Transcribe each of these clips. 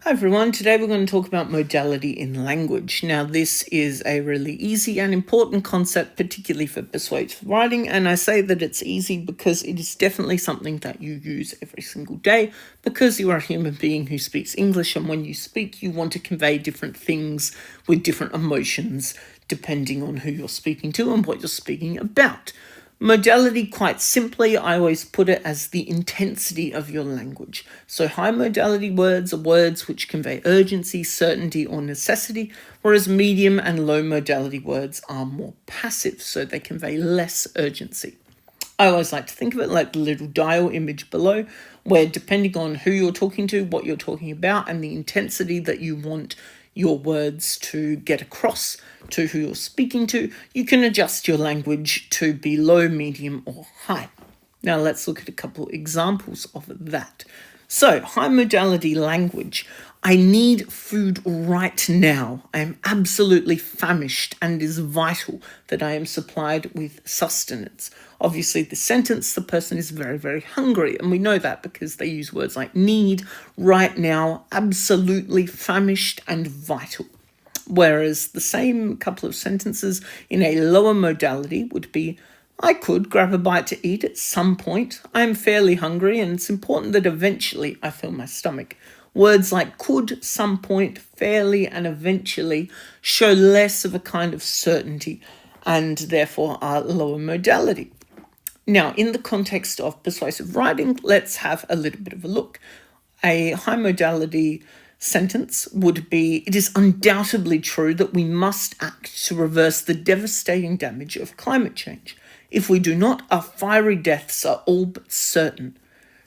Hi everyone, today we're going to talk about modality in language. Now this is a really easy and important concept, particularly for persuasive writing, and I say that it's easy because it is definitely something that you use every single day because you are a human being who speaks English, and when you speak you want to convey different things with different emotions depending on who you're speaking to and what you're speaking about. Modality, quite simply, I always put it as the intensity of your language. So high modality words are words which convey urgency, certainty, or necessity, whereas medium and low modality words are more passive, so they convey less urgency. I always like to think of it like the little dial image below, where depending on who you're talking to, what you're talking about, and the intensity that you want your words to get across to who you're speaking to, you can adjust your language to be low, medium, or high. Now let's look at a couple examples of that. So, high modality language. I need food right now. I am absolutely famished and it is vital that I am supplied with sustenance. Obviously, the sentence, the person is very, very hungry, and we know that because they use words like need, right now, absolutely famished, and vital. Whereas the same couple of sentences in a lower modality would be, I could grab a bite to eat at some point. I am fairly hungry and it's important that eventually I fill my stomach. Words like could, some point, fairly, and eventually show less of a kind of certainty and therefore are lower modality. Now, in the context of persuasive writing, let's have a little bit of a look. A high modality sentence would be, it is undoubtedly true that we must act to reverse the devastating damage of climate change. If we do not, our fiery deaths are all but certain.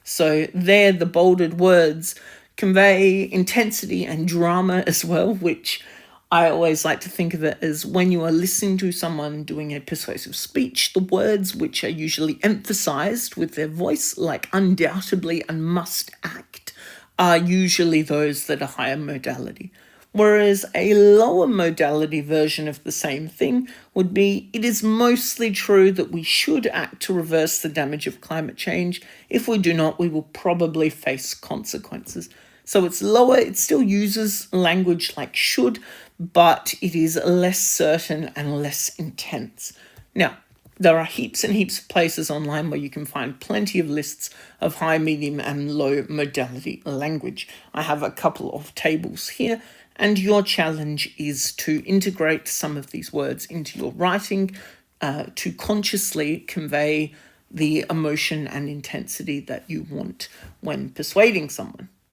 So there, the bolded words convey intensity and drama as well, which I always like to think of it as when you are listening to someone doing a persuasive speech, the words which are usually emphasized with their voice, like undoubtedly and must act, are usually those that are higher modality. Whereas a lower modality version of the same thing would be, it is mostly true that we should act to reverse the damage of climate change. If we do not, we will probably face consequences. So it's lower, it still uses language like should, but it is less certain and less intense. Now, there are heaps and heaps of places online where you can find plenty of lists of high, medium, and low modality language. I have a couple of tables here, and your challenge is to integrate some of these words into your writing to consciously convey the emotion and intensity that you want when persuading someone.